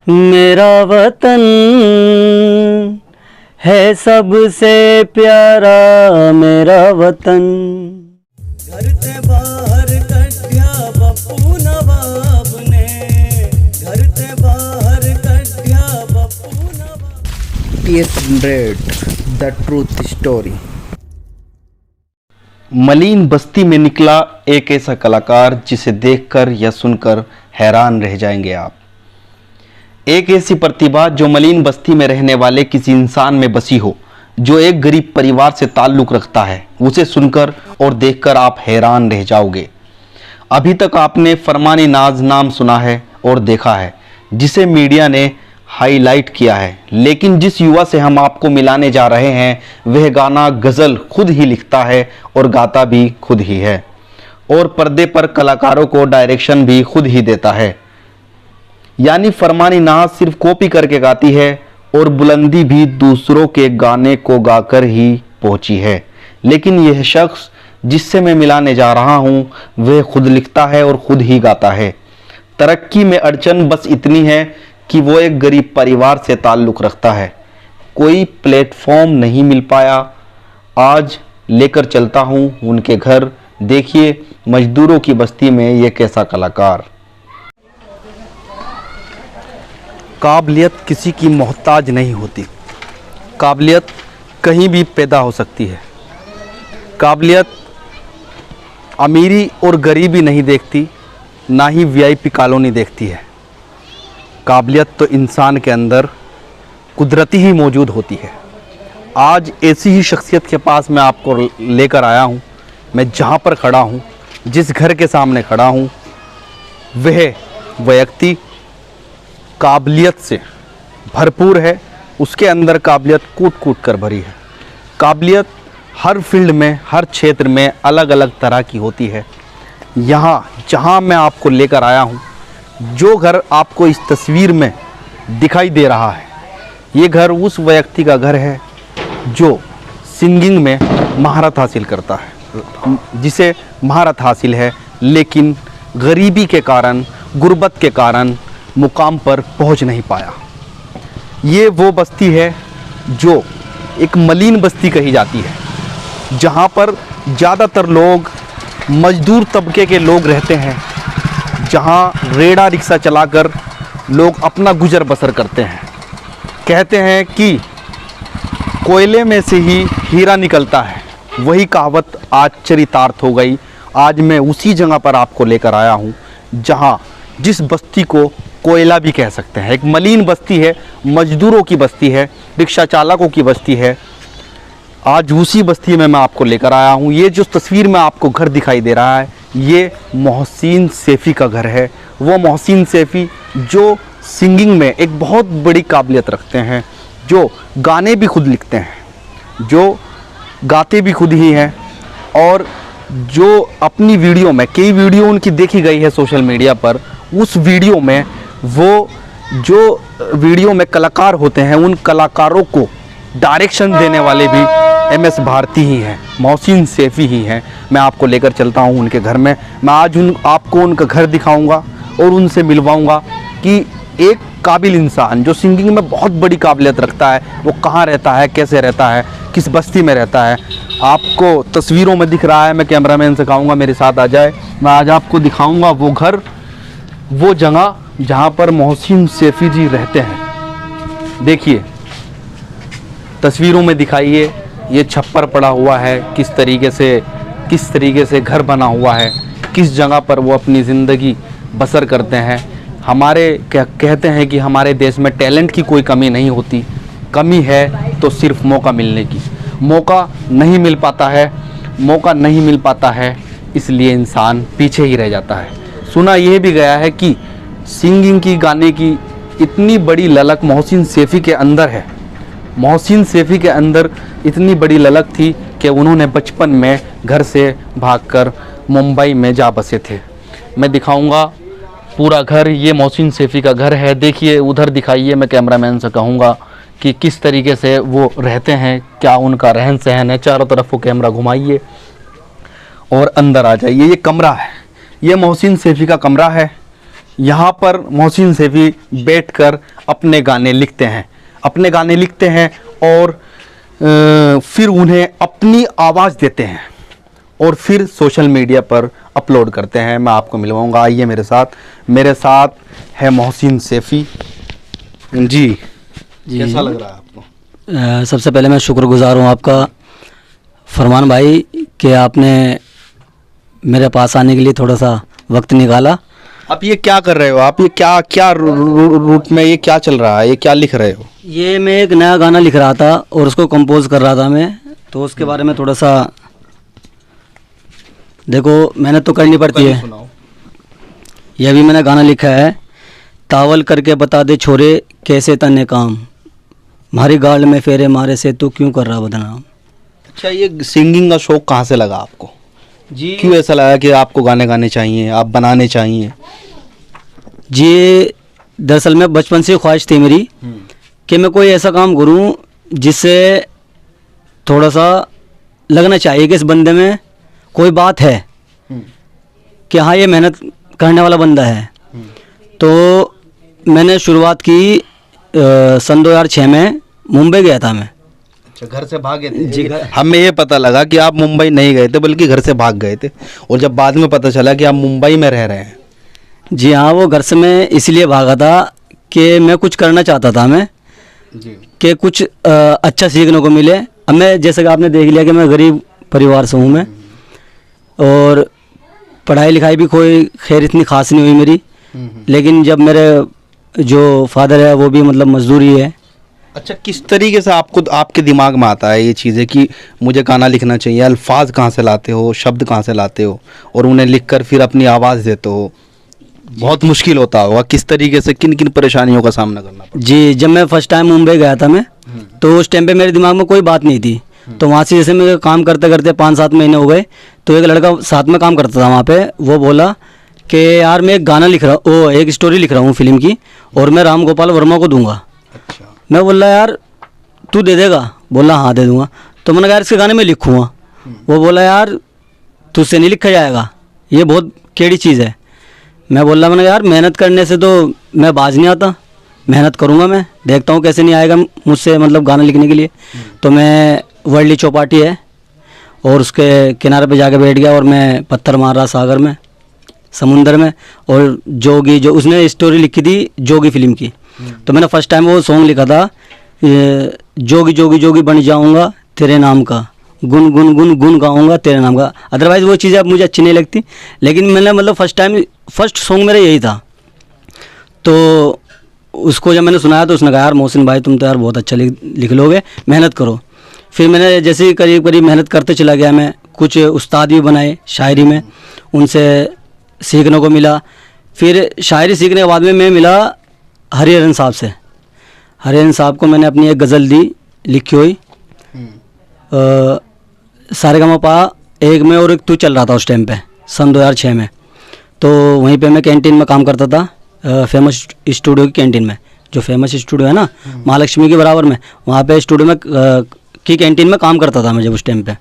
मेरा वतन है सबसे प्यारा मेरा वतन। घर से बाहर कट्या बप्पू नवाब ने, घर से बाहर कट्या बप्पू नवाब। TS100 the truth story. मलिन बस्ती में निकला एक ऐसा कलाकार जिसे देखकर या सुनकर हैरान रह जाएंगे आप। एक ऐसी प्रतिभा जो मलिन बस्ती में रहने वाले किसी इंसान में बसी हो, जो एक गरीब परिवार से ताल्लुक़ रखता है। उसे सुनकर और देखकर आप हैरान रह जाओगे। अभी तक आपने फरमानी नाज नाम सुना है और देखा है, जिसे मीडिया ने हाईलाइट किया है, लेकिन जिस युवा से हम आपको मिलाने जा रहे हैं वह गाना गज़ल खुद ही लिखता है और गाता भी खुद ही है, और पर्दे पर कलाकारों को डायरेक्शन भी खुद ही देता है। यानी फरमानी नाज सिर्फ कॉपी करके गाती है और बुलंदी भी दूसरों के गाने को गाकर ही पहुंची है, लेकिन यह शख्स जिससे मैं मिलाने जा रहा हूं वह खुद लिखता है और खुद ही गाता है। तरक्की में अड़चन बस इतनी है कि वो एक गरीब परिवार से ताल्लुक़ रखता है, कोई प्लेटफॉर्म नहीं मिल पाया। आज लेकर चलता हूँ उनके घर। देखिए मजदूरों की बस्ती में ये कैसा कलाकार। काबिलियत किसी की मोहताज नहीं होती। काबिलियत कहीं भी पैदा हो सकती है। काबिलियत अमीरी और गरीबी नहीं देखती, ना ही VIP कॉलोनी देखती है। काबिलियत तो इंसान के अंदर कुदरती ही मौजूद होती है। आज ऐसी ही शख्सियत के पास मैं आपको लेकर आया हूँ। मैं जहाँ पर खड़ा हूँ, जिस घर के सामने खड़ा हूँ, वह व्यक्ति काबिलियत से भरपूर है। उसके अंदर काबिलियत कूट कूट कर भरी है। काबिलियत हर फील्ड में, हर क्षेत्र में अलग अलग तरह की होती है। यहाँ जहाँ मैं आपको लेकर आया हूँ, जो घर आपको इस तस्वीर में दिखाई दे रहा है, ये घर उस व्यक्ति का घर है जो सिंगिंग में महारत हासिल करता है, जिसे महारत हासिल है, लेकिन गरीबी के कारण, गुर्बत के कारण मुकाम पर पहुंच नहीं पाया। ये वो बस्ती है जो एक मलिन बस्ती कही जाती है, जहाँ पर ज़्यादातर लोग मजदूर तबके के लोग रहते हैं, जहाँ रेड़ा रिक्शा चलाकर लोग अपना गुजर बसर करते हैं। कहते हैं कि कोयले में से ही हीरा निकलता है। वही कहावत आज चरितार्थ हो गई। आज मैं उसी जगह पर आपको लेकर आया हूँ जहाँ जिस बस्ती को कोयला भी कह सकते हैं। एक मलिन बस्ती है, मजदूरों की बस्ती है, रिक्शा चालकों की बस्ती है। आज उसी बस्ती में मैं आपको लेकर आया हूँ। ये जो तस्वीर में आपको घर दिखाई दे रहा है, ये मोहसिन सैफ़ी का घर है। वो मोहसिन सैफ़ी जो सिंगिंग में एक बहुत बड़ी काबिलियत रखते हैं, जो गाने भी खुद लिखते हैं, जो गाते भी खुद ही हैं, और जो अपनी वीडियो में, कई वीडियो उनकी देखी गई है सोशल मीडिया पर, उस वीडियो में वो जो वीडियो में कलाकार होते हैं, उन कलाकारों को डायरेक्शन देने वाले भी MS भारती ही हैं, मोहसिन सैफ़ी ही हैं। मैं आपको लेकर चलता हूं उनके घर में। मैं आज आपको उनका घर दिखाऊंगा और उनसे मिलवाऊंगा कि एक काबिल इंसान जो सिंगिंग में बहुत बड़ी काबिलियत रखता है, वो कहाँ रहता है, कैसे रहता है, किस बस्ती में रहता है। आपको तस्वीरों में दिख रहा है। मैं कैमरामैन से कहूँगा मेरे साथ आ जाए। मैं आज आपको दिखाऊँगा वो घर, वो जगह जहाँ पर मोहसिन सैफ़ी जी रहते हैं। देखिए तस्वीरों में दिखाइए, ये छप्पर पड़ा हुआ है, किस तरीके से घर बना हुआ है, किस जगह पर वो अपनी ज़िंदगी बसर करते हैं। हमारे कहते हैं कि हमारे देश में टैलेंट की कोई कमी नहीं होती, कमी है तो सिर्फ मौका मिलने की। मौका नहीं मिल पाता है, इसलिए इंसान पीछे ही रह जाता है। सुना यह भी गया है कि सिंगिंग की, गाने की इतनी बड़ी ललक मोहसिन सैफ़ी के अंदर है। मोहसिन सैफ़ी के अंदर इतनी बड़ी ललक थी कि उन्होंने बचपन में घर से भागकर मुंबई में जा बसे थे। मैं दिखाऊंगा पूरा घर। ये मोहसिन सैफ़ी का घर है। देखिए उधर दिखाइए। मैं कैमरामैन से कहूँगा कि किस तरीके से वो रहते हैं, क्या उनका रहन सहन है। चारों तरफ वो कैमरा घुमाइए और अंदर आ जाइए। ये कमरा है, ये मोहसिन सैफ़ी का कमरा है। यहाँ पर मोहसिन सैफी बैठकर अपने गाने लिखते हैं और फिर उन्हें अपनी आवाज़ देते हैं और फिर सोशल मीडिया पर अपलोड करते हैं। मैं आपको मिलवाऊंगा, आइए मेरे साथ है मोहसिन सैफी जी। कैसा लग रहा है आपको? सबसे पहले मैं शुक्रगुजार हूँ आपका फरमान भाई कि आपने मेरे पास आने के लिए थोड़ा सा वक्त निकाला। आप ये क्या कर रहे हो? आप ये क्या रूट में ये क्या चल रहा है? ये क्या लिख रहे हो? ये मैं एक नया गाना लिख रहा था और उसको कंपोज कर रहा था मैं, तो उसके बारे में थोड़ा सा देखो मेहनत तो करनी पड़ती है। ये भी मैंने गाना लिखा है, तावल करके बता दे छोरे कैसे तन्ने काम, मारी गाल में फेरे मारे से तू क्यों कर रहा बदनाम। अच्छा, ये सिंगिंग का शौक कहाँ से लगा आपको जी? क्यों ऐसा लगा कि आपको गाने गाने चाहिए, आप बनाने चाहिए? जी दरअसल में बचपन से ख्वाहिश थी मेरी कि मैं कोई ऐसा काम करूं जिससे थोड़ा सा लगना चाहिए कि इस बंदे में कोई बात है, कि हाँ ये मेहनत करने वाला बंदा है। तो मैंने शुरुआत की सन 2006 में मुंबई गया था मैं। अच्छा, घर से भागे थे जी? हमें ये पता लगा कि आप मुंबई नहीं गए थे बल्कि घर से भाग गए थे, और जब बाद में पता चला कि आप मुंबई में रह रहे हैं। जी हाँ, वो घर से मैं इसलिए भागा था कि मैं कुछ करना चाहता था मैं जी, कि कुछ अच्छा सीखने को मिले। अब मैं जैसे कि आपने देख लिया कि मैं गरीब परिवार से हूँ मैं, और पढ़ाई लिखाई भी कोई खैर इतनी खास नहीं हुई मेरी, लेकिन जब मेरे जो फादर है वो भी मतलब मजदूरी है। अच्छा, किस तरीके से आपके दिमाग में आता है ये चीज़ें कि मुझे गाना लिखना चाहिए? अल्फाज कहाँ से लाते हो, शब्द कहाँ से लाते हो, और उन्हें लिखकर फिर अपनी आवाज़ देते हो? बहुत मुश्किल होता होगा। किस तरीके से, किन किन परेशानियों का सामना करना पड़ा? जी, जब मैं फर्स्ट टाइम मुंबई गया था मैं, तो उस टाइम पे मेरे दिमाग में कोई बात नहीं थी। तो वहाँ से जैसे मैं काम करते करते 5-7 महीने हो गए, तो एक लड़का साथ में काम करता था वहाँ पे, वो बोला कि यार मैं एक गाना लिख रहा हूँ, एक स्टोरी लिख रहा हूँ फिल्म की, और मैं राम गोपाल वर्मा को दूंगा। अच्छा। मैं बोला यार तू दे देगा? बोला हाँ दे दूंगा। तो मैंने कहा यार इसके गाने में लिखूँगा। वो बोला यार तुझसे नहीं लिखा जाएगा, ये बहुत केड़ी चीज़ है। मैंने कहा यार मेहनत करने से तो मैं बाज नहीं आता, मेहनत करूँगा, मैं देखता हूँ कैसे नहीं आएगा मुझसे मतलब गाना लिखने के लिए। तो मैं वर्ली चौपाटी है और उसके किनारे पे जाके बैठ गया और मैं पत्थर मार रहा सागर में, समुंदर में, और जोगी जो उसने स्टोरी लिखी थी जोगी फिल्म की, तो मैंने फर्स्ट टाइम वो सॉन्ग लिखा था, जोगी जोगी जोगी बन जाऊंगा तेरे नाम का, गुन गुन गुन गुन गाऊंगा तेरे नाम का। अदरवाइज़ वो चीज़ें अब मुझे अच्छी नहीं लगती, लेकिन मैंने मतलब फर्स्ट सॉन्ग मेरा यही था। तो उसको जब मैंने सुनाया तो उसने कहा यार मोहसिन भाई तुम तो यार बहुत अच्छा लिख लोगे, मेहनत करो। फिर मैंने जैसे ही करीब करीब मेहनत करते चला गया, मैं कुछ उस्ताद भी बनाए शायरी में, उनसे सीखने को मिला। फिर शायरी सीखने के बाद में मैं मिला हरिहरन साहब से। हरिहरन साहब को मैंने अपनी एक गज़ल दी लिखी हुई, सारेगामापा एक में और एक तू चल रहा था उस टाइम पे सन 2006 में। तो वहीं पे मैं कैंटीन में काम करता था, फेमस स्टूडियो की कैंटीन में, जो फेमस स्टूडियो है ना महालक्ष्मी के बराबर में, वहाँ पे स्टूडियो में की कैंटीन में काम करता था मैं जब उस टाइम पे।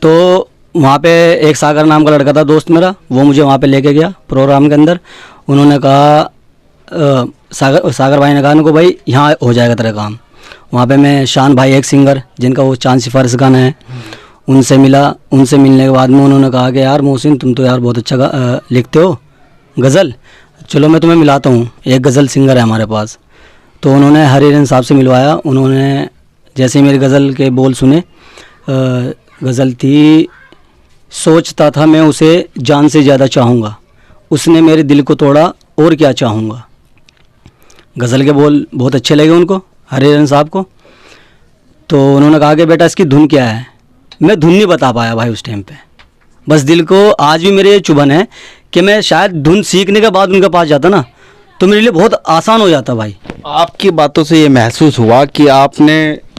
तो वहाँ पे एक सागर नाम का लड़का था दोस्त मेरा, वो मुझे वहाँ पे लेके गया प्रोग्राम के अंदर। उन्होंने कहा सागर भाई ने कहा उनको भाई यहाँ हो जाएगा तेरा काम। वहाँ पे मैं शान भाई एक सिंगर जिनका वो चांद सिफारिश गाना है, उनसे मिला। उनसे मिलने के बाद में उन्होंने कहा कि यार मोहसिन तुम तो यार बहुत अच्छा लिखते हो गज़ल, चलो मैं तुम्हें मिलाता हूँ, एक गज़ल सिंगर है हमारे पास। तो उन्होंने हरिहरन साहब से मिलवाया। उन्होंने जैसे ही मेरी गज़ल के बोल सुने, गज़ल थी, सोचता था मैं उसे जान से ज़्यादा चाहूँगा, उसने मेरे दिल को तोड़ा और क्या चाहूँगा। गज़ल के बोल बहुत अच्छे लगे उनको, हरिहरन साहब को। तो उन्होंने कहा कि बेटा इसकी धुन क्या है। मैं धुन नहीं बता पाया भाई उस टाइम पे, बस दिल को आज भी मेरे चुभन है कि मैं शायद धुन सीखने के बाद उनके पास जाता ना तो मेरे लिए बहुत आसान हो जाता भाई। आपकी बातों से ये महसूस हुआ कि आपने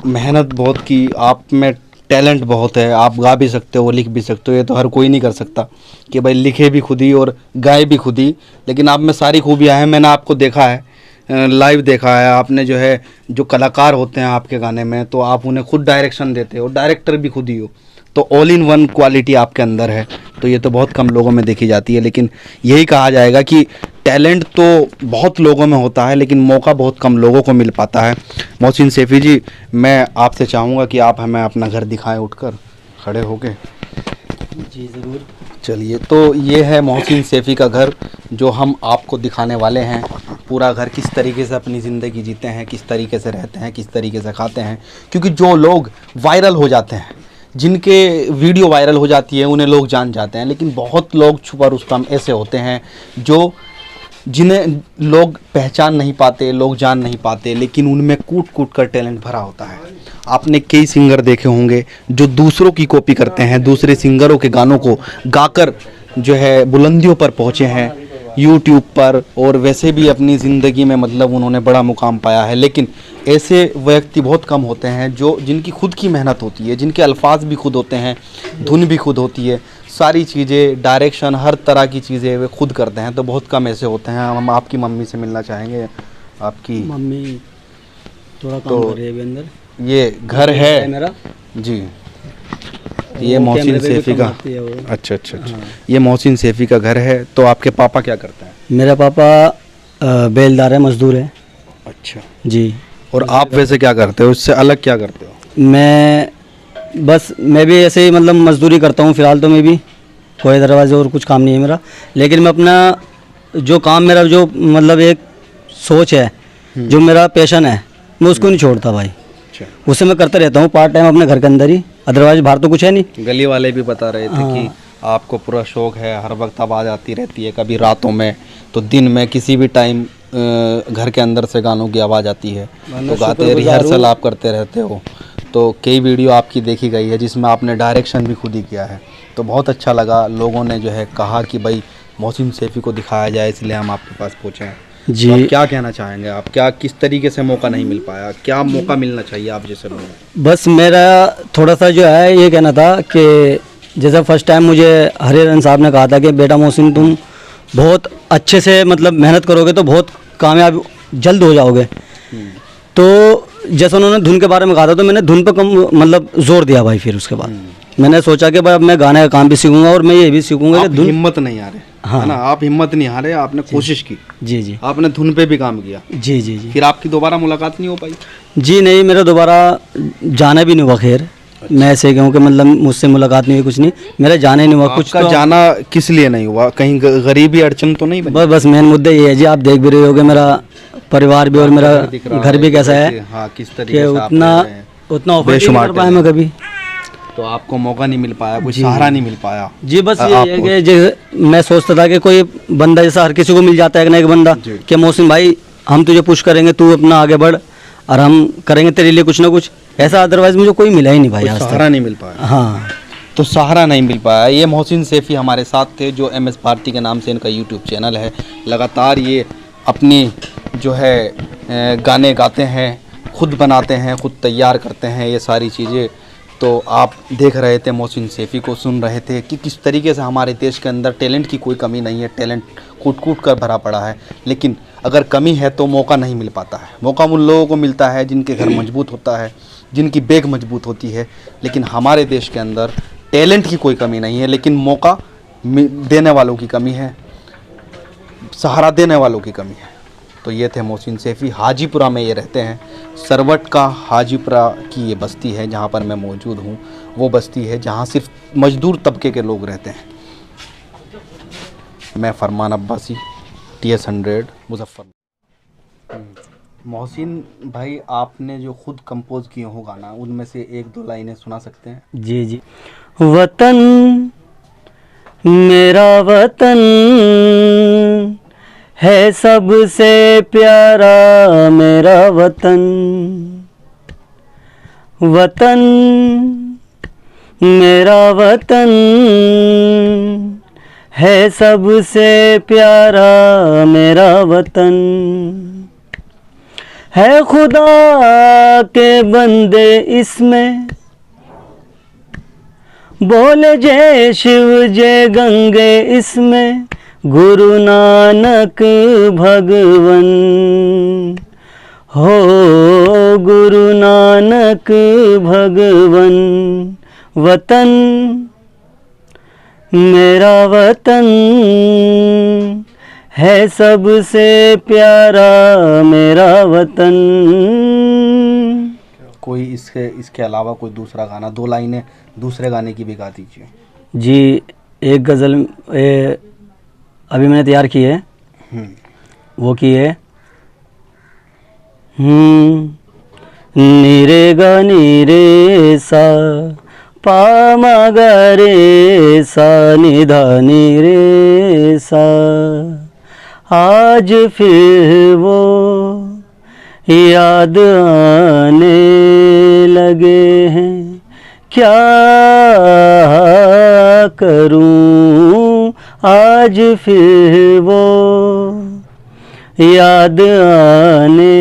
मेहनत बहुत की, आप में टैलेंट बहुत है, आप गा भी सकते हो, लिख भी सकते हो। ये तो हर कोई नहीं कर सकता कि भाई लिखे भी खुद ही और गाए भी खुद ही, लेकिन आप में सारी खूबियाँ हैं। मैंने आपको देखा है, लाइव देखा है आपने, जो है जो कलाकार होते हैं आपके गाने में, तो आप उन्हें खुद डायरेक्शन देते हो, डायरेक्टर भी खुद ही हो, तो ऑल इन वन क्वालिटी आपके अंदर है। तो ये तो बहुत कम लोगों में देखी जाती है, लेकिन यही कहा जाएगा कि टैलेंट तो बहुत लोगों में होता है लेकिन मौका बहुत कम लोगों को मिल पाता है। मोहसिन सैफी जी, मैं आपसे चाहूँगा कि आप हमें अपना घर दिखाएं उठकर खड़े होके। जी ज़रूर। चलिए, तो ये है मोहसिन सैफी का घर जो हम आपको दिखाने वाले हैं। पूरा घर किस तरीके से अपनी ज़िंदगी जीते हैं, किस तरीके से रहते हैं, किस तरीके से खाते हैं। क्योंकि जो लोग वायरल हो जाते हैं, जिनके वीडियो वायरल हो जाती है, उन्हें लोग जान जाते हैं, लेकिन बहुत लोग छुपा रुस्तम ऐसे होते हैं जो जिन्हें लोग पहचान नहीं पाते, लोग जान नहीं पाते, लेकिन उनमें कूट कूट कर टैलेंट भरा होता है। आपने कई सिंगर देखे होंगे जो दूसरों की कॉपी करते हैं, दूसरे सिंगरों के गानों को गाकर जो है बुलंदियों पर पहुँचे हैं यूट्यूब पर, और वैसे भी अपनी ज़िंदगी में मतलब उन्होंने बड़ा मुकाम पाया है। लेकिन ऐसे व्यक्ति बहुत कम होते हैं जो जिनकी खुद की मेहनत होती है, जिनके अल्फाज भी खुद होते हैं, धुन भी खुद होती है, सारी चीज़ें, डायरेक्शन, हर तरह की चीज़ें वे खुद करते हैं। तो बहुत कम ऐसे होते हैं। हम आपकी मम्मी से मिलना चाहेंगे। आपकी मम्मी थोड़ा काम तो कर रही है अभी अंदर। ये घर है मेरा जी, ये वो मोहसिन कैमरे पे भी सैफी का। कमाती है वो। अच्छा अच्छा अच्छा, ये मोहसिन सैफी का घर है। तो आपके पापा क्या करते हैं? मेरा पापा बेलदार है, मजदूर है। अच्छा, जी। और आप वैसे क्या करते हो, इससे अलग क्या करते हो? मैं भी ऐसे ही मतलब मजदूरी करता हूँ फ़िलहाल। तो मैं भी कोई दरवाजे और कुछ काम नहीं है मेरा, लेकिन मैं अपना जो काम, मेरा जो मतलब एक सोच है, जो मेरा पैशन है, मैं उसको नहीं छोड़ता भाई। अच्छा, उसे मैं करता रहता हूँ पार्ट टाइम अपने घर के अंदर ही, अदरवाइज बाहर तो कुछ है नहीं। गली वाले भी बता रहे थे कि आपको पूरा शौक है, हर वक्त आवाज़ आती रहती है, कभी रातों में तो दिन में, किसी भी टाइम घर के अंदर से गानों की आवाज़ आती है तो गाते, रिहर्सल आप करते रहते हो। तो कई वीडियो आपकी देखी गई है जिसमें आपने डायरेक्शन भी खुद ही किया है। तो बहुत अच्छा लगा, लोगों ने जो है कहा कि भाई मोहसिन सैफी को दिखाया जाए, इसलिए हम आपके पास पहुँचे हैं। जी। तो आप क्या कहना चाहेंगे? आप क्या, किस तरीके से मौका नहीं मिल पाया, क्या मौका मिलना चाहिए आप जैसे लोगों को? बस मेरा थोड़ा सा जो है ये कहना था कि जैसे फर्स्ट टाइम मुझे हरिहरन साहब ने कहा था कि बेटा मोहसिन, तुम बहुत अच्छे से मतलब मेहनत करोगे तो बहुत कामयाब जल्द हो जाओगे। तो जैसे उन्होंने धुन के बारे में कहा था तो मैंने धुन पर कम मतलब जोर दिया भाई। फिर उसके बाद मैंने सोचा कि भाई अब मैं गाने का काम भी सीखूंगा और मैं ये भी सीखूंगा कि आप धुन। हिम्मत नहीं हारे, हाँ। है ना? आप हिम्मत नहीं हारे, आपने कोशिश की, जी जी आपने धुन पे भी काम किया। जी जी जी फिर आपकी दोबारा मुलाकात नहीं हो पाई? जी नहीं, मेरा दोबारा जाना भी नहीं हुआ। खैर मैं ऐसे कहूँ कि मतलब मुझसे मुलाकात नहीं हुई, कुछ नहीं, मेरा जाना ही नहीं हुआ। कुछ आपका तो जाना किस लिए नहीं हुआ? कहीं गरीबी अड़चन तो नहीं बनी? बस मेन मुद्दा ये है जी, आप देख भी रहे होगे मेरा परिवार भी और मेरा दिख रहा घर भी कैसा है हाँ, किस कि तरीके से आप उतना रह रहे हैं। ऑफर नहीं बेशुमार कर पाया मैं कभी। तो आपको मौका नहीं मिल पाया, कोई सहारा नहीं मिल पाया। जी बस ये है आपको- कि जैसे मैं सोचता था कि कोई बंदा, जैसा हर किसी को मिल जाता है एक ना एक बंदा, जी। कि मोहसिन भाई हम तुझे पुश करेंगे, तू अपना आगे बढ़ और हम करेंगे तेरे लिए कुछ ना कुछ ऐसा। अदरवाइज मुझे कोई मिला ही नहीं भाई कोई आज सहारा तक। नहीं मिल पाया। हाँ तो सहारा नहीं मिल पाया। ये मोहसिन सैफी हमारे साथ थे, जो MS भारती के नाम से इनका यूट्यूब चैनल है। लगातार ये अपनी जो है गाने गाते हैं, खुद बनाते हैं, खुद तैयार करते हैं ये सारी चीज़ें। तो आप देख रहे थे, मोहसिन सैफी को सुन रहे थे कि किस तरीके से हमारे देश के अंदर टैलेंट की कोई कमी नहीं है, टैलेंट कूट कूट कर भरा पड़ा है। लेकिन अगर कमी है तो मौका नहीं मिल पाता है। मौका उन लोगों को मिलता है जिनके घर मजबूत होता है, जिनकी बैग मजबूत होती है। लेकिन हमारे देश के अंदर टैलेंट की कोई कमी नहीं है, लेकिन मौका देने वालों की कमी है, सहारा देने वालों की कमी है। तो ये थे मोहसिन सैफी। हाजीपुरा में ये रहते हैं। सरवट का हाजीपुरा की ये बस्ती है जहाँ पर मैं मौजूद हूँ। वो बस्ती है जहाँ सिर्फ मजदूर तबके के लोग रहते हैं। मैं फरमान अब्बासी, TS 100 मुजफ्फर। मोहसिन भाई, आपने जो खुद कंपोज किए हो गाना, उनमें से एक दो लाइनें सुना सकते हैं? जी जी। वतन मेरा वतन है सबसे प्यारा मेरा वतन, वतन मेरा वतन है सबसे प्यारा मेरा वतन, है खुदा के बंदे इसमें, बोले जय शिव जय गंगे इसमें, गुरु नानक भगवन हो, गुरु नानक भगवन, वतन मेरा वतन है सबसे प्यारा मेरा वतन। कोई इसके अलावा कोई दूसरा गाना, 2 लाइनें दूसरे गाने की भी गा दीजिए। जी एक गज़ल अभी मैंने तैयार की है, वो की है नीरे गा नीरे सा पा मा गा रे सा नि धा नी रे सा। आज फिर वो याद आने लगे हैं, क्या करूं आज फिर वो याद आने